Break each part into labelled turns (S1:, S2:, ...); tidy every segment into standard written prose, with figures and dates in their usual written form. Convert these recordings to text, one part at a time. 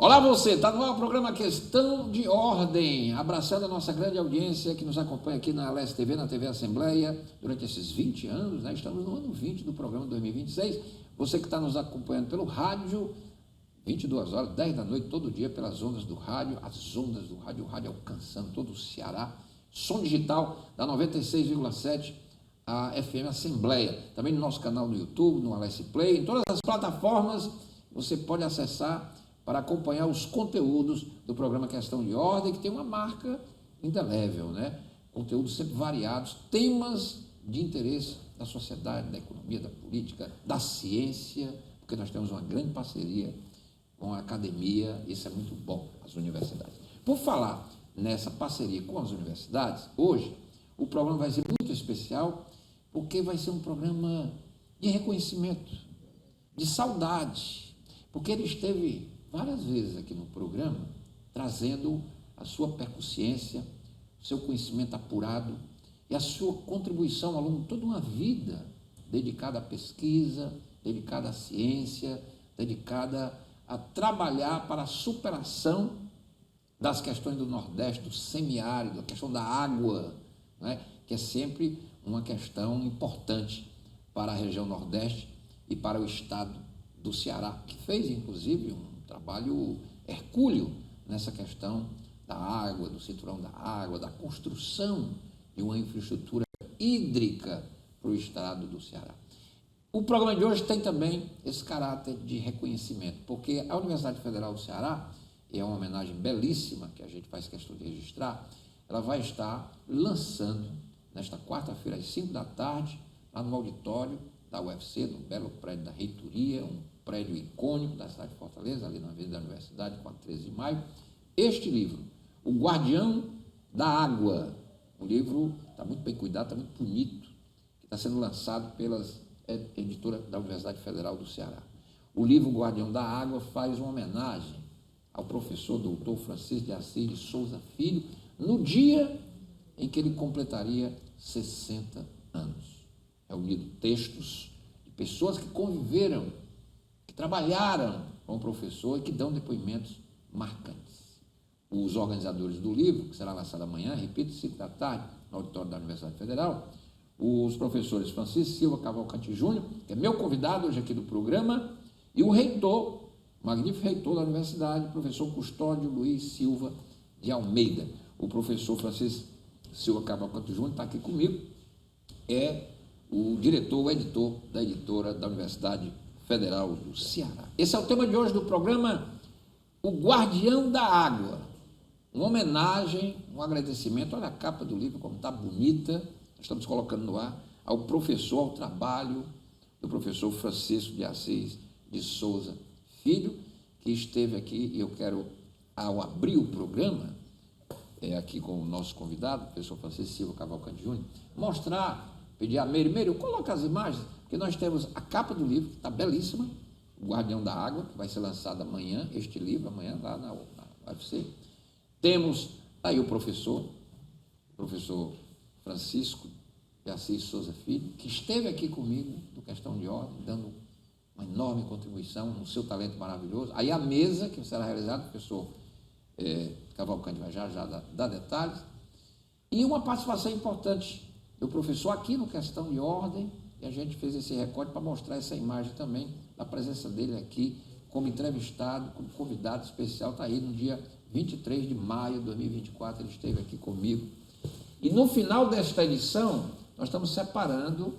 S1: Olá você, está no ar o programa Questão de Ordem, abraçando a nossa grande audiência que nos acompanha aqui na Leste TV, na TV Assembleia, durante esses 20 anos, né? Estamos no ano 20 do programa 2026. Você que está nos acompanhando pelo rádio, 22 horas, 10 da noite, todo dia, pelas ondas do rádio, as ondas do rádio, o rádio alcançando todo o Ceará, som digital da 96,7, a FM Assembleia, também no nosso canal no YouTube, no Alesse Play, em todas as plataformas, você pode acessar para acompanhar os conteúdos do programa Questão de Ordem, que tem uma marca indelével, né? Conteúdos sempre variados, temas de interesse da sociedade, da economia, da política, da ciência, porque nós temos uma grande parceria com a academia, isso é muito bom, as universidades. Por falar nessa parceria com as universidades, hoje o programa vai ser muito especial, porque vai ser um programa de reconhecimento, de saudade, porque ele esteve várias vezes aqui no programa, trazendo a sua percussiência, o seu conhecimento apurado e a sua contribuição ao longo de toda uma vida dedicada à pesquisa, dedicada à ciência, dedicada a trabalhar para a superação das questões do Nordeste, do semiárido, a questão da água, né, que é sempre uma questão importante para a região Nordeste e para o estado do Ceará, que fez, inclusive, um trabalho hercúleo nessa questão da água, do cinturão da água, da construção de uma infraestrutura hídrica para o estado do Ceará. O programa de hoje tem também esse caráter de reconhecimento, porque a Universidade Federal do Ceará, e é uma homenagem belíssima que a gente faz questão de registrar, ela vai estar lançando, nesta quarta-feira, às 5 da tarde, lá no auditório da UFC, no belo prédio da reitoria, um prédio icônico da cidade de Fortaleza, ali na Avenida da Universidade, com a 13 de maio, este livro, O Guardião da Água. O livro está muito bem cuidado, está muito bonito, que está sendo lançado pelas editora da Universidade Federal do Ceará. O livro Guardião da Água faz uma homenagem ao professor doutor Francisco de Assis de Souza Filho, no dia em que ele completaria 60 anos. É unido textos de pessoas que conviveram, que trabalharam com o professor e que dão depoimentos marcantes. Os organizadores do livro, que será lançado amanhã, repito, 5 da tarde, no auditório da Universidade Federal, os professores Francisco Silva Cavalcante Júnior, que é meu convidado hoje aqui do programa, e o reitor, o magnífico reitor da universidade, o professor Custódio Luiz Silva de Almeida. O professor Francisco Silva Cavalcante Júnior está aqui comigo, é o diretor, o editor da editora da Universidade Federal do Ceará. Esse é o tema de hoje do programa, O Guardião da Água. Uma homenagem, um agradecimento, olha a capa do livro como está bonita, estamos colocando no ar, ao professor, ao trabalho do professor Francisco de Assis de Souza Filho, que esteve aqui, e eu quero, ao abrir o programa, aqui com o nosso convidado, o professor Francisco Silva Cavalcante Júnior, mostrar, pedir a Meire, coloca as imagens, porque nós temos a capa do livro, que está belíssima, O Guardião da Água, que vai ser lançado amanhã, este livro, amanhã, lá na UFC. Temos aí o professor Francisco de Assis Souza Filho, que esteve aqui comigo no Questão de Ordem, dando uma enorme contribuição no seu talento maravilhoso. Aí a mesa que será realizada, o professor Cavalcante vai já dar detalhes, e uma participação importante do professor aqui no Questão de Ordem, e a gente fez esse recorte para mostrar essa imagem também, da presença dele aqui como entrevistado, como convidado especial, está aí no dia 23 de maio de 2024, ele esteve aqui comigo. E no final desta edição, nós estamos separando,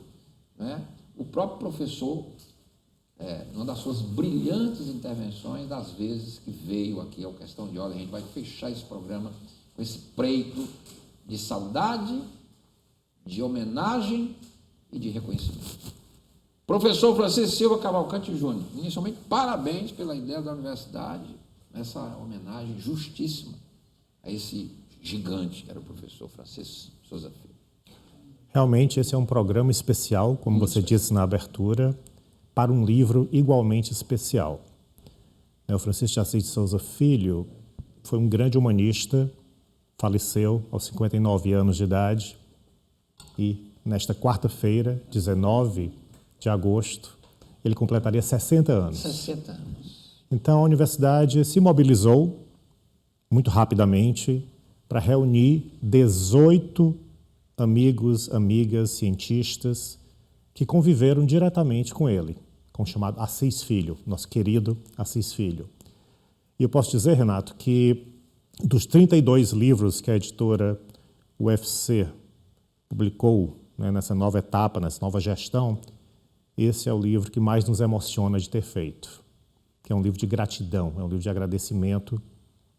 S1: né, o próprio professor, uma das suas brilhantes intervenções, das vezes que veio aqui ao Questão de Ordem. A gente vai fechar esse programa com esse preito de saudade, de homenagem e de reconhecimento. Professor Francisco Silva Cavalcante Júnior, inicialmente, parabéns pela ideia da universidade, essa homenagem justíssima a esse gigante, que era o professor Francisco Souza Filho.
S2: Realmente, esse é um programa especial, como você disse na abertura, para um livro igualmente especial. O Francisco de Assis de Souza Filho foi um grande humanista, faleceu aos 59 anos de idade e, nesta quarta-feira, 19 de agosto, ele completaria 60 anos.
S1: 60 anos.
S2: Então, a universidade se mobilizou muito rapidamente para reunir 18 amigos, amigas, cientistas que conviveram diretamente com ele, com o chamado Assis Filho, nosso querido Assis Filho. E eu posso dizer, Renato, que dos 32 livros que a editora UFC publicou, né, nessa nova etapa, nessa nova gestão, esse é o livro que mais nos emociona de ter feito, que é um livro de gratidão, é um livro de agradecimento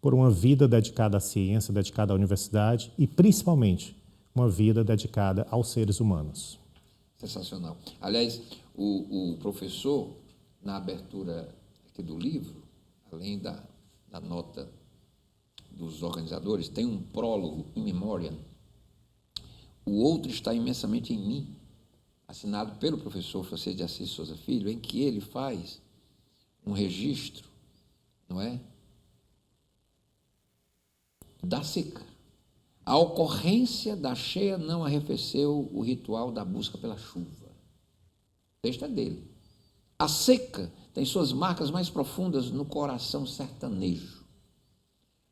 S2: por uma vida dedicada à ciência, dedicada à universidade e, principalmente, uma vida dedicada aos seres humanos.
S1: Sensacional. Aliás, o professor, na abertura aqui do livro, além da nota dos organizadores, tem um prólogo in memoriam. O outro está imensamente em mim, assinado pelo professor Francisco de Assis Souza Filho, em que ele faz um registro, não é, da seca. A ocorrência da cheia não arrefeceu o ritual da busca pela chuva. O texto é dele. A seca tem suas marcas mais profundas no coração sertanejo.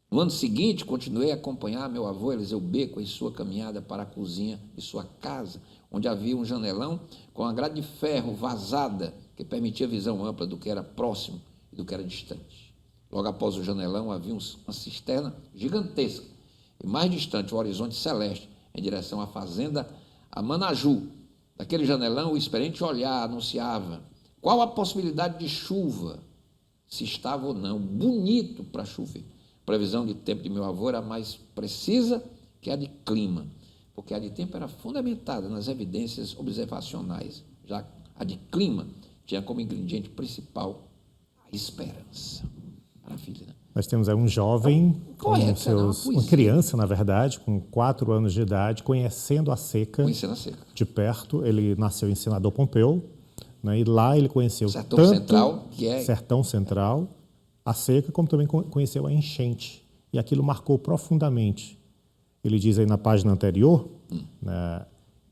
S1: No ano seguinte, continuei a acompanhar meu avô Eliseu Beco em sua caminhada para a cozinha de sua casa, onde havia um janelão com uma grade de ferro vazada que permitia visão ampla do que era próximo e do que era distante. Logo após o janelão havia uma cisterna gigantesca e mais distante o horizonte celeste em direção à fazenda Amanaju. Daquele janelão o experiente olhar anunciava qual a possibilidade de chuva, se estava ou não bonito para chover. A previsão de tempo de meu avô era mais precisa que a de clima, porque a de tempo era fundamentada nas evidências observacionais, já a de clima tinha como ingrediente principal a esperança. Maravilha, né?
S2: Nós temos aí um jovem,
S1: Correto,
S2: uma criança, na verdade, com 4 anos de idade, conhecendo a seca de perto. Ele nasceu em Senador Pompeu, né, e lá ele conheceu
S1: Sertão
S2: tanto
S1: Central, que é
S2: Sertão Central, a seca, como também conheceu a enchente. E aquilo marcou profundamente. Ele diz aí na página anterior, né,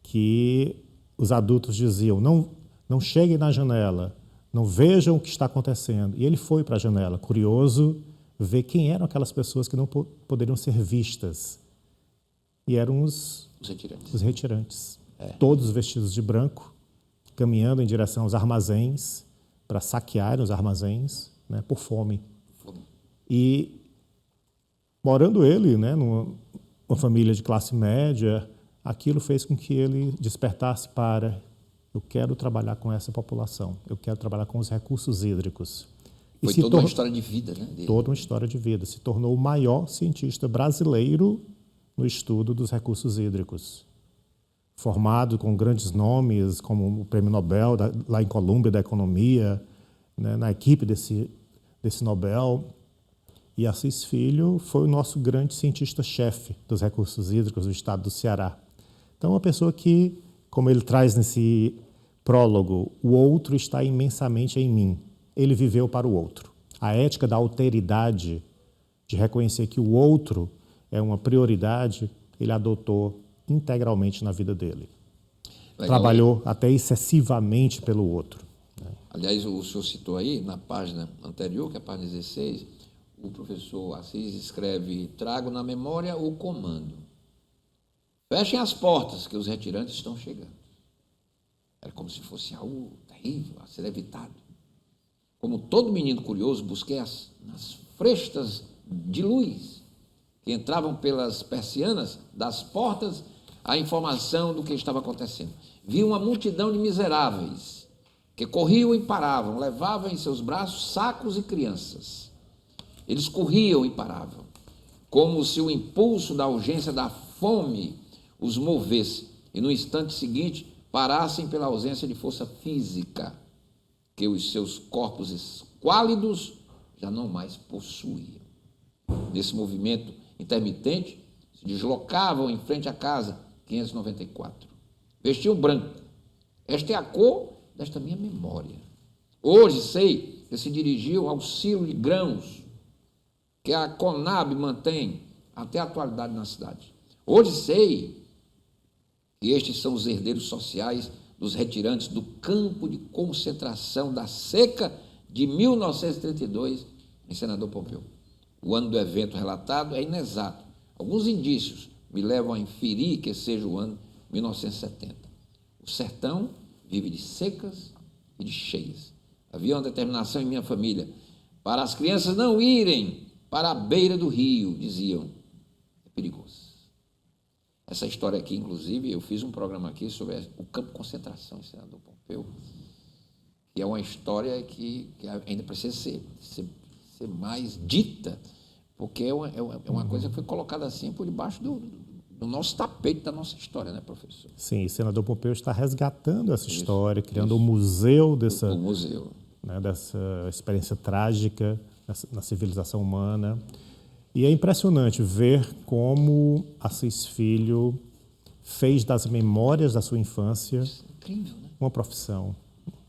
S2: que os adultos diziam, não cheguem na janela, não vejam o que está acontecendo. E ele foi para a janela, curioso, ver quem eram aquelas pessoas que não poderiam ser vistas. E eram os retirantes. Todos vestidos de branco, caminhando em direção aos armazéns, para saquearem os armazéns, né, por fome. E morando ele, né, numa família de classe média, aquilo fez com que ele despertasse para: eu quero trabalhar com essa população, eu quero trabalhar com os recursos hídricos.
S1: Foi toda uma história de vida, né? Dele.
S2: Toda uma história de vida. Se tornou o maior cientista brasileiro no estudo dos recursos hídricos. Formado com grandes nomes, como o Prêmio Nobel, lá em Colômbia, da Economia, né, na equipe desse Nobel. E Assis Filho foi o nosso grande cientista-chefe dos recursos hídricos do estado do Ceará. Então, uma pessoa que, como ele traz nesse prólogo, o outro está imensamente em mim. Ele viveu para o outro. A ética da alteridade, de reconhecer que o outro é uma prioridade, ele adotou integralmente na vida dele. Legal. Trabalhou até excessivamente pelo outro.
S1: Aliás, o senhor citou aí, na página anterior, que é a página 16, o professor Assis escreve: trago na memória o comando. Fechem as portas, que os retirantes estão chegando. Era como se fosse algo terrível a ser evitado. Como todo menino curioso, busquei nas frestas de luz que entravam pelas persianas das portas a informação do que estava acontecendo. Vi uma multidão de miseráveis que corriam e paravam, levavam em seus braços sacos e crianças. Eles corriam e paravam, como se o impulso da urgência da fome os movesse, e no instante seguinte parassem pela ausência de força física que os seus corpos esquálidos já não mais possuíam. Nesse movimento intermitente, se deslocavam em frente à casa 594. Vestiam branco. Esta é a cor desta minha memória. Hoje sei que se dirigiam ao silo de grãos que a Conab mantém até a atualidade na cidade. Hoje sei que estes são os herdeiros sociais dos retirantes do campo de concentração da seca de 1932, em Senador Pompeu. O ano do evento relatado é inexato. Alguns indícios me levam a inferir que seja o ano 1970. O sertão vive de secas e de cheias. Havia uma determinação em minha família para as crianças não irem para a beira do rio, diziam. É perigoso. Essa história aqui, inclusive, eu fiz um programa aqui sobre o campo de concentração em Senador Pompeu, que é uma história que ainda precisa ser mais dita, porque é uma coisa que foi colocada assim por debaixo do nosso tapete da nossa história, né, professor?
S2: Sim, o Senador Pompeu está resgatando essa história, criando um museu dessa,
S1: o museu.
S2: Né, dessa experiência trágica na civilização humana. E é impressionante ver como Assis Filho fez das memórias da sua infância
S1: Incrível, né?
S2: uma profissão,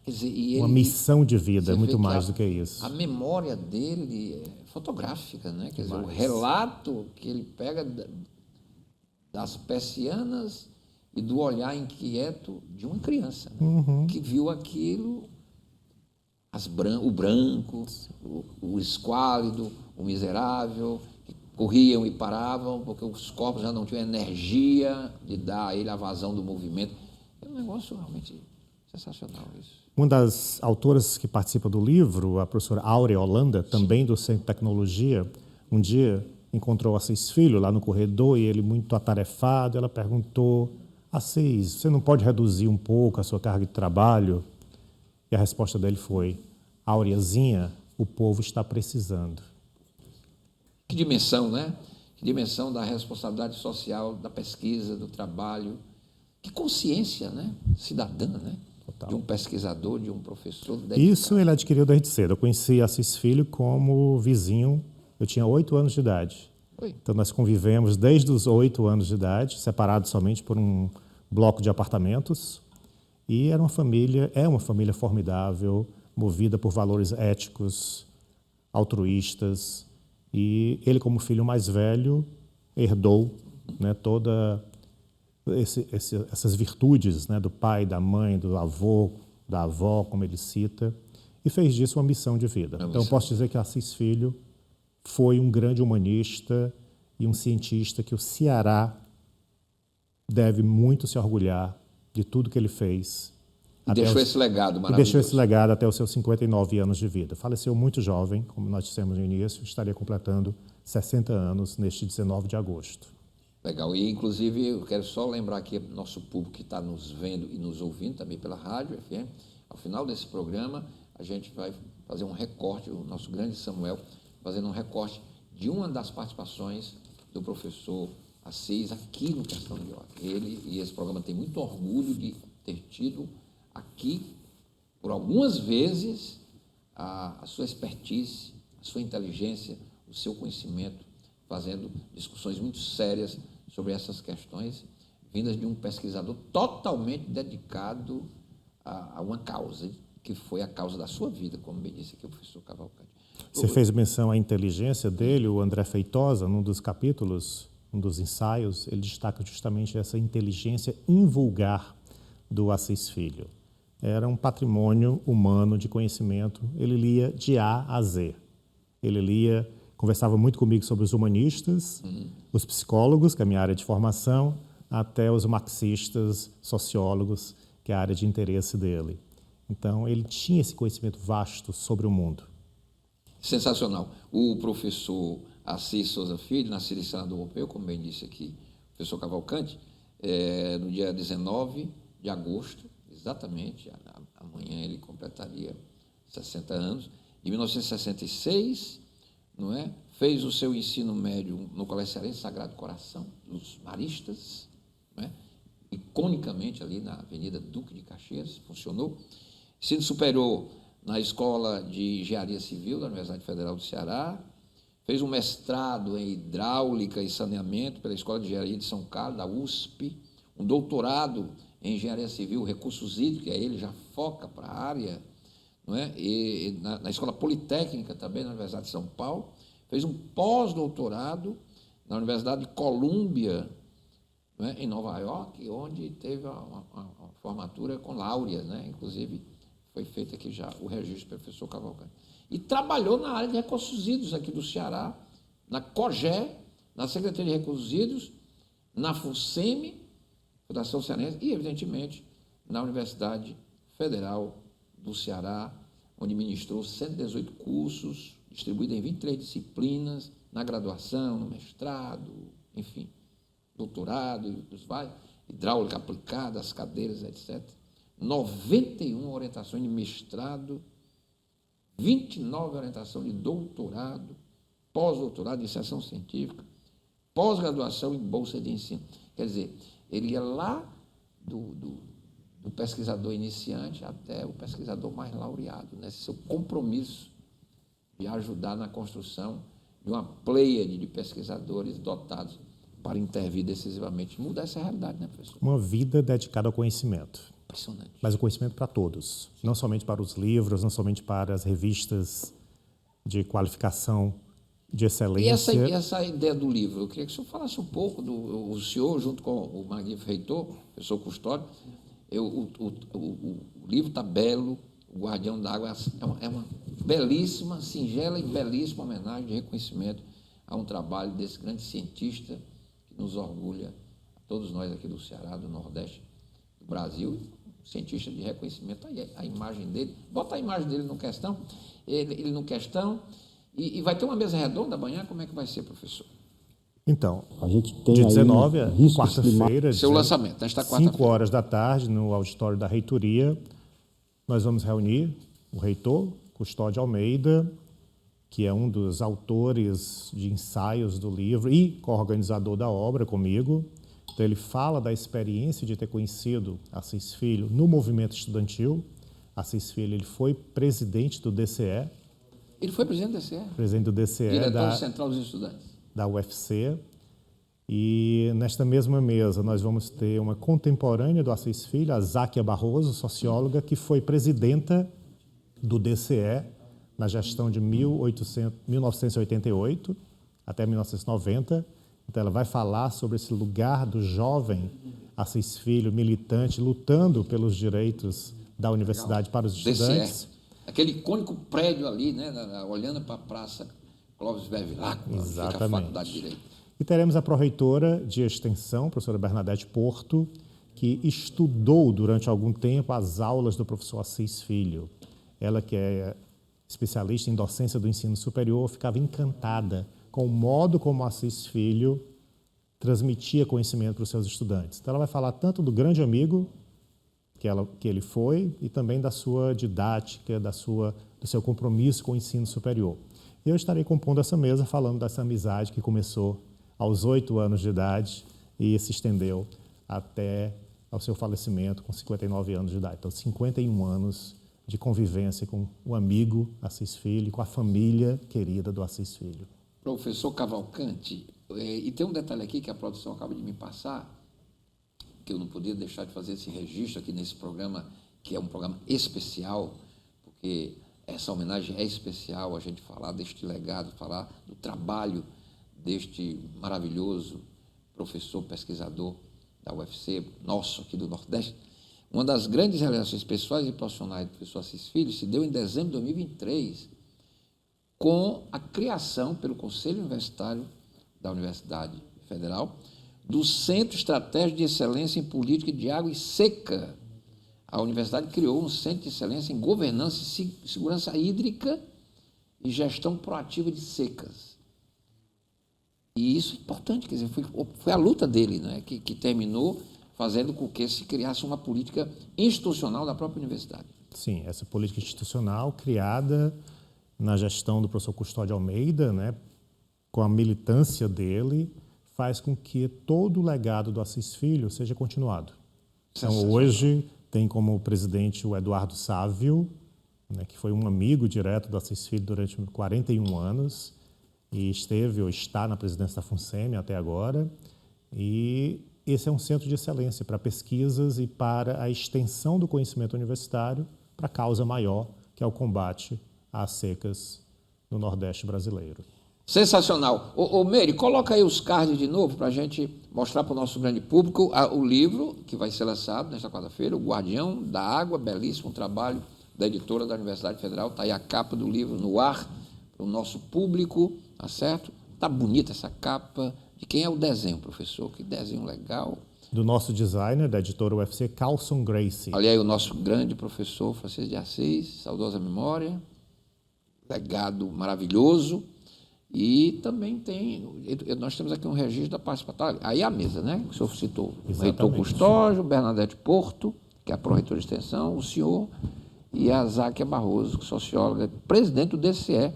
S1: Quer dizer,
S2: uma missão de vida,
S1: você
S2: muito
S1: vê
S2: mais
S1: que
S2: do que isso.
S1: A memória dele é fotográfica, né? Quer dizer, o relato que ele pega das persianas e do olhar inquieto de uma criança, né? Que viu aquilo, o branco, o esquálido, o miserável, que corriam e paravam porque os corpos já não tinham energia de dar a ele a vazão do movimento. É um negócio realmente sensacional isso.
S2: Uma das autoras que participa do livro, a professora Áurea Holanda, também do Centro de Tecnologia, um dia encontrou Assis Filho lá no corredor e ele muito atarefado, ela perguntou: Assis, você não pode reduzir um pouco a sua carga de trabalho? E a resposta dele foi: Aureazinha, o povo está precisando.
S1: Que dimensão, né? Que dimensão da responsabilidade social, da pesquisa, do trabalho. Que consciência, né? Cidadã, né? Total. De um pesquisador, de um professor.
S2: Isso ele adquiriu desde cedo. Eu conheci Assis Filho como vizinho. Eu tinha 8 anos de idade.
S1: Oi.
S2: Então nós convivemos desde os 8 anos de idade, separados somente por um bloco de apartamentos. E é uma família formidável, movida por valores éticos, altruístas. E ele, como filho mais velho, herdou, né, toda essas virtudes, né, do pai, da mãe, do avô, da avó, como ele cita, e fez disso uma missão de vida. Então, eu posso dizer que Assis Filho foi um grande humanista e um cientista que o Ceará deve muito se orgulhar de tudo que ele fez.
S1: E deixou esse legado maravilhoso.
S2: E deixou esse legado até os seus 59 anos de vida. Faleceu muito jovem, como nós dissemos no início, estaria completando 60 anos neste 19 de agosto.
S1: Legal. E, inclusive, eu quero só lembrar aqui nosso público que está nos vendo e nos ouvindo também pela rádio FM. Ao final desse programa, a gente vai fazer um recorte, o nosso grande Samuel, fazendo um recorte de uma das participações do professor Assis aqui no Questão de Ordem. Ele e esse programa tem muito orgulho de ter tido aqui, por algumas vezes, a sua expertise, a sua inteligência, o seu conhecimento, fazendo discussões muito sérias sobre essas questões, vindas de um pesquisador totalmente dedicado a uma causa, que foi a causa da sua vida, como bem disse aqui o professor Cavalcante.
S2: Você fez menção à inteligência dele, o André Feitosa, num dos capítulos, um dos ensaios, ele destaca justamente essa inteligência invulgar do Assis Filho. Era um patrimônio humano de conhecimento, ele lia de A a Z. Ele lia, conversava muito comigo sobre os humanistas, os psicólogos, que é a minha área de formação, até os marxistas, sociólogos, que é a área de interesse dele. Então, ele tinha esse conhecimento vasto sobre o mundo.
S1: Sensacional. O professor Assis Souza Filho, nascido em Senador Pompeu, como bem disse aqui o professor Cavalcante, no dia 19 de agosto, exatamente, amanhã ele completaria 60 anos, em 1966, não é? Fez o seu ensino médio no Colégio Cearense Sagrado Coração, dos Maristas, não é? Iconicamente ali na Avenida Duque de Caxias, funcionou. Ensino superior na Escola de Engenharia Civil da Universidade Federal do Ceará, fez um mestrado em Hidráulica e Saneamento pela Escola de Engenharia de São Carlos, da USP, um doutorado em Engenharia Civil, Recursos Hídricos, aí ele já foca para a área, não é? E na Escola Politécnica também, na Universidade de São Paulo, fez um pós-doutorado na Universidade de Colômbia, não é? Em Nova York, onde teve uma formatura com laureas, né? Inclusive Foi feito aqui já o registro do professor Cavalcante. E trabalhou na área de recursos hídricos aqui do Ceará, na COGÉ, na Secretaria de Recursos Hídricos, na FUNSEMI, Fundação Cearense, e, evidentemente, na Universidade Federal do Ceará, onde ministrou 118 cursos, distribuídos em 23 disciplinas, na graduação, no mestrado, enfim, doutorado, dos vários, hidráulica aplicada, as cadeiras, etc. 91 orientações de mestrado, 29 orientações de doutorado, pós-doutorado, iniciação científica, pós-graduação em bolsa de ensino. Quer dizer, ele ia lá do pesquisador iniciante até o pesquisador mais laureado, nesse seu compromisso de ajudar na construção de uma pleiade de pesquisadores dotados para intervir decisivamente, mudar essa realidade, né, professor?
S2: Uma vida dedicada ao conhecimento.
S1: Impressionante.
S2: Mas o conhecimento para todos, não somente para os livros, não somente para as revistas de qualificação de excelência.
S1: E essa ideia do livro, eu queria que o senhor falasse um pouco, o senhor, junto com o magnífico reitor, professor Custódio, o livro está belo, O Guardião da Água é uma belíssima, singela e belíssima homenagem de reconhecimento a um trabalho desse grande cientista que nos orgulha, a todos nós aqui do Ceará, do Nordeste, do Brasil, cientista de reconhecimento. Aí a imagem dele, bota a imagem dele no questão, ele no questão, e vai ter uma mesa redonda amanhã, como é que vai ser, professor?
S2: Então,
S3: a gente tem
S2: de 19 a
S3: riscos
S2: quarta-feira,
S1: Seu lançamento, nesta quarta-feira.
S2: 5 horas da tarde, no auditório da reitoria, nós vamos reunir o reitor, Custódio Almeida, que é um dos autores de ensaios do livro e coorganizador da obra comigo. Então, ele fala da experiência de ter conhecido Assis Filho no movimento estudantil. Assis Filho, ele foi presidente do DCE.
S1: Ele foi presidente do DCE?
S2: Presidente do DCE.
S1: Diretor Central dos Estudantes.
S2: Da UFC. E nesta mesma mesa nós vamos ter uma contemporânea do Assis Filho, a Záquia Barroso, socióloga, que foi presidenta do DCE na gestão de 1988 até 1990. Então ela vai falar sobre esse lugar do jovem Assis Filho, militante, lutando pelos direitos da universidade para os estudantes.
S1: DCE. Aquele icônico prédio ali, né, olhando para a Praça Clóvis Bevilacqua, fica a Faculdade de Direito.
S2: E teremos a pró-reitora de extensão, professora Bernadette Porto, que estudou durante algum tempo as aulas do professor Assis Filho. Ela, que é especialista em docência do ensino superior, ficava encantada com o modo como Assis Filho transmitia conhecimento para os seus estudantes. Então, ela vai falar tanto do grande amigo que ele foi e também da sua didática, do seu compromisso com o ensino superior. E eu estarei compondo essa mesa falando dessa amizade que começou aos 8 anos de idade e se estendeu até ao seu falecimento com 59 anos de idade. Então, 51 anos de convivência com o amigo Assis Filho, com a família querida do Assis Filho.
S1: Professor Cavalcante, e tem um detalhe aqui que a produção acaba de me passar, que eu não podia deixar de fazer esse registro aqui nesse programa, que é um programa especial, porque essa homenagem é especial, a gente falar deste legado, falar do trabalho deste maravilhoso professor pesquisador da UFC, nosso aqui do Nordeste. Uma das grandes realizações pessoais e profissionais do professor Assis Filho se deu em dezembro de 2023, com a criação pelo Conselho Universitário da Universidade Federal do Centro Estratégico de Excelência em Política de Água e Seca. A universidade criou um Centro de Excelência em Governança e Segurança Hídrica e Gestão Proativa de Secas. E isso é importante, quer dizer, foi a luta dele, né, que terminou fazendo com que se criasse uma política institucional da própria universidade.
S2: Sim, essa política institucional criada na gestão do professor Custódio Almeida, né, com a militância dele, faz com que todo o legado do Assis Filho seja continuado. Então, hoje, tem como presidente o Eduardo Sávio, né, que foi um amigo direto do Assis Filho durante 41 anos, e esteve ou está na presidência da FUNSEMI até agora. E esse é um centro de excelência para pesquisas e para a extensão do conhecimento universitário para a causa maior, que é o combate às secas no Nordeste brasileiro.
S1: Sensacional. Ô Meire, coloca aí os cards de novo para a gente mostrar para o nosso grande público o livro que vai ser lançado nesta quarta-feira, O Guardião da Água, belíssimo trabalho da editora da Universidade Federal. Está aí a capa do livro no ar, para o nosso público, tá certo? Está bonita essa capa. De quem é o desenho, professor? Que desenho legal.
S2: Do nosso designer, da editora UFC, Carlson Gracie.
S1: Olha aí o nosso grande professor Francisco de Assis, saudosa memória, legado maravilhoso. E também nós temos aqui um registro da participação. Aí a mesa, né? Que o senhor citou. O reitor Custódio, Bernadette Porto, que é a pró-reitora de extensão, o senhor e a Záquia Barroso, socióloga, presidente do DCE,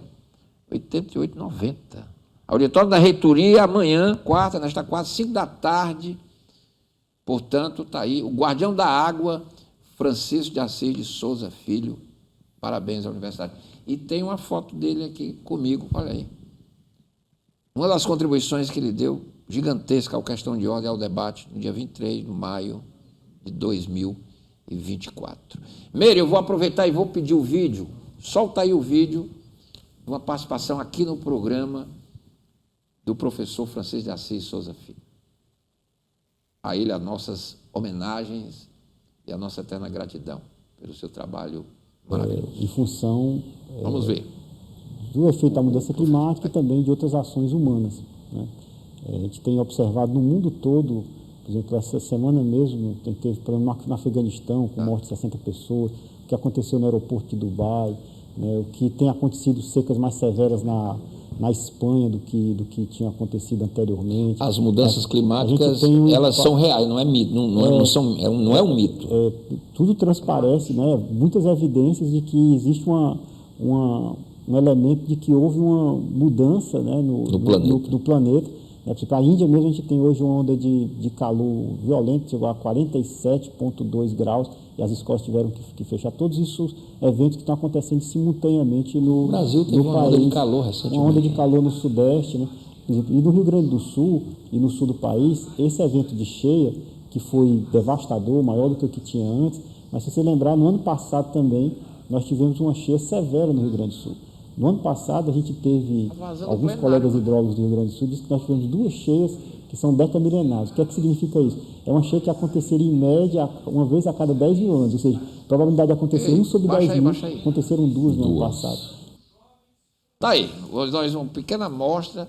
S1: 8890. Auditório da reitoria, amanhã, nesta quarta, 5 da tarde. Portanto, está aí o guardião da água, Francisco de Assis de Souza Filho. Parabéns à universidade. E tem uma foto dele aqui comigo, olha aí. Uma das contribuições que ele deu, gigantesca, ao Questão de Ordem, ao debate, no dia 23 de maio de 2024. Meire, eu vou aproveitar e vou pedir o vídeo, solta aí o vídeo, uma participação aqui no programa do professor Francisco de Assis Souza Filho. A ele as nossas homenagens e a nossa eterna gratidão pelo seu trabalho maravilhoso.
S3: Em função
S1: Vamos ver.
S3: do efeito da mudança climática e também de outras ações humanas, né? A gente tem observado no mundo todo, por exemplo, essa semana mesmo, teve problema no Afeganistão, com morte de 60 pessoas, o que aconteceu no aeroporto de Dubai, né? O que tem acontecido secas mais severas na Espanha do que tinha acontecido anteriormente.
S1: As mudanças climáticas, elas são reais, não é mito, não é um mito.
S3: Tudo transparece, né? Muitas evidências de que existe um elemento de que houve uma mudança, né, no planeta. A Índia mesmo, a gente tem hoje uma onda de calor violento, chegou a 47,2 graus, e as escolas tiveram que fechar. Todos esses eventos que estão acontecendo simultaneamente no
S1: Brasil teve uma onda de calor recentemente.
S3: Uma onda de calor no Sudeste, né? Por exemplo, e no Rio Grande do Sul e no sul do país, esse evento de cheia, que foi devastador, maior do que o que tinha antes, mas se você lembrar, no ano passado também, nós tivemos uma cheia severa no Rio Grande do Sul. No ano passado, a gente teve, alguns colegas hidrólogos do Rio Grande do Sul disseram que nós tivemos 2 cheias que são decamilenares. O que é que significa isso? É uma cheia que aconteceria, em média, uma vez a cada 10 mil anos. Ou seja, a probabilidade de acontecer 1 sobre 10 mil, aconteceram 2 no ano passado.
S1: Está aí, nós uma pequena amostra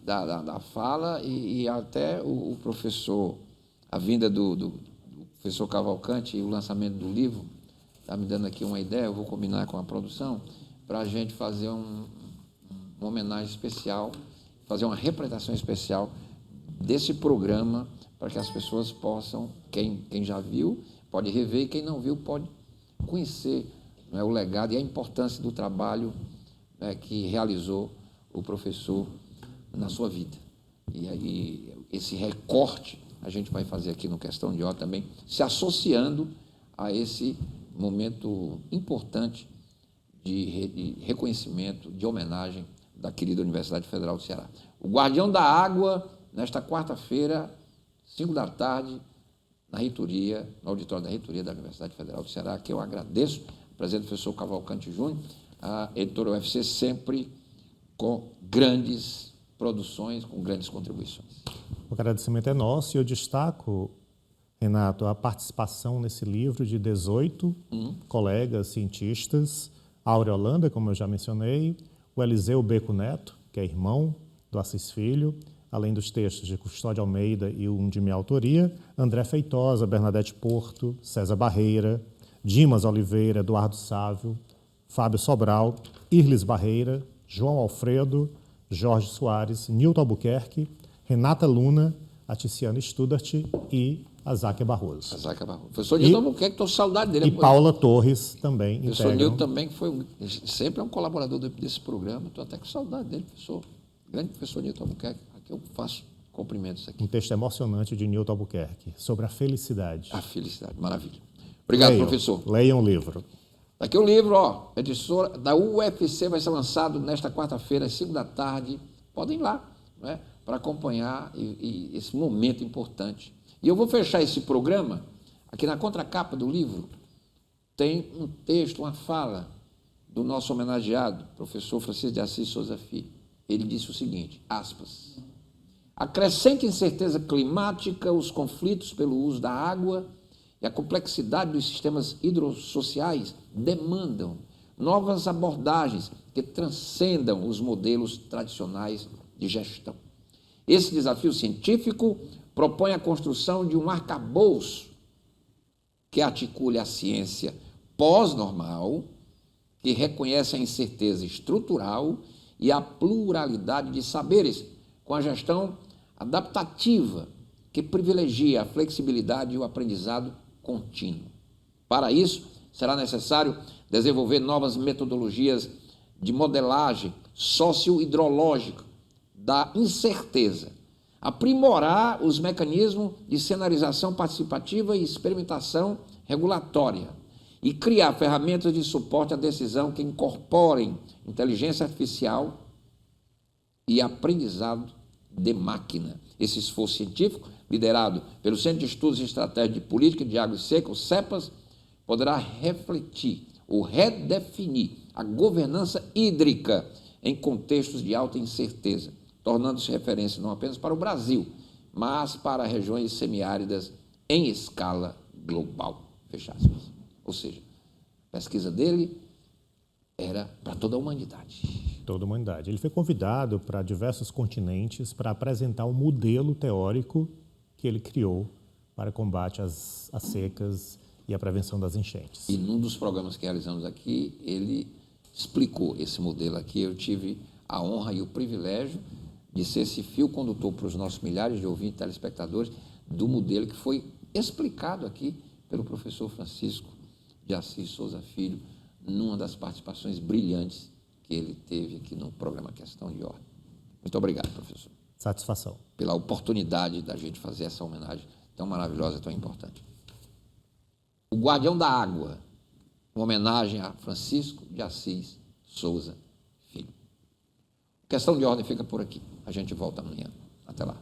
S1: da fala e até o professor, a vinda do professor Cavalcante e o lançamento do livro, está me dando aqui uma ideia, eu vou combinar com a produção, para a gente fazer uma homenagem especial, fazer uma representação especial desse programa, para que as pessoas possam, quem já viu, pode rever, e quem não viu pode conhecer, né, o legado e a importância do trabalho, né, que realizou o professor na sua vida. E aí, esse recorte a gente vai fazer aqui no Questão de Ordem também, se associando a esse momento importante de reconhecimento, de homenagem da querida Universidade Federal do Ceará. O Guardião da Água, nesta quarta-feira, 5 da tarde, na reitoria, no auditório da reitoria da Universidade Federal do Ceará, que eu agradeço, o presidente professor Cavalcante Júnior, a editora UFC sempre com grandes produções, com grandes contribuições.
S2: O agradecimento é nosso e eu destaco, Renato, a participação nesse livro de 18 colegas cientistas, a Aureolanda, como eu já mencionei, o Eliseu Beco Neto, que é irmão do Assis Filho, além dos textos de Custódio Almeida e um de minha autoria, André Feitosa, Bernadette Porto, César Barreira, Dimas Oliveira, Eduardo Sávio, Fábio Sobral, Irles Barreira, João Alfredo, Jorge Soares, Nilton Albuquerque, Renata Luna, a Tiziana Studart e a Záquia Barroso.
S1: A Záquia Barroso. Professor Nilton Albuquerque, estou com saudade dele.
S2: E Paula Torres também.
S1: Professor Nilton também, que sempre é um colaborador desse programa, estou até com saudade dele, professor. Grande professor Nilton Albuquerque, aqui eu faço cumprimentos aqui.
S2: Um texto emocionante de Nilton Albuquerque, sobre a felicidade.
S1: A felicidade, maravilha. Obrigado, professor.
S2: Leiam o livro.
S1: Aqui o livro, editora da UFC, vai ser lançado nesta quarta-feira, às 5 da tarde. Podem ir lá, né, para acompanhar esse momento importante. E eu vou fechar esse programa, aqui na contracapa do livro, tem um texto, uma fala do nosso homenageado, professor Francisco de Assis Souza Filho. Ele disse o seguinte, aspas, a crescente incerteza climática, os conflitos pelo uso da água e a complexidade dos sistemas hidrossociais demandam novas abordagens que transcendam os modelos tradicionais de gestão. Esse desafio científico propõe a construção de um arcabouço que articule a ciência pós-normal, que reconhece a incerteza estrutural e a pluralidade de saberes, com a gestão adaptativa, que privilegia a flexibilidade e o aprendizado contínuo. Para isso, será necessário desenvolver novas metodologias de modelagem socio-hidrológica da incerteza, aprimorar os mecanismos de cenarização participativa e experimentação regulatória e criar ferramentas de suporte à decisão que incorporem inteligência artificial e aprendizado de máquina. Esse esforço científico, liderado pelo Centro de Estudos e Estratégia de Política de Água e Seca, o CEPAS, poderá refletir ou redefinir a governança hídrica em contextos de alta incerteza, tornando-se referência não apenas para o Brasil, mas para regiões semiáridas em escala global. Fecha aspas. Ou seja, a pesquisa dele era para toda a humanidade.
S2: Toda a humanidade. Ele foi convidado para diversos continentes para apresentar um modelo teórico que ele criou para combate às secas e a prevenção das enchentes.
S1: E num dos programas que realizamos aqui, ele explicou esse modelo aqui. Eu tive a honra e o privilégio de ser esse fio condutor para os nossos milhares de ouvintes e telespectadores do modelo que foi explicado aqui pelo professor Francisco de Assis Souza Filho, numa das participações brilhantes que ele teve aqui no programa Questão de Ordem. Muito obrigado, professor.
S2: Satisfação.
S1: Pela oportunidade da gente fazer essa homenagem tão maravilhosa e tão importante. O Guardião da Água, uma homenagem a Francisco de Assis Souza Filho. Questão de Ordem fica por aqui. A gente volta amanhã. Até lá.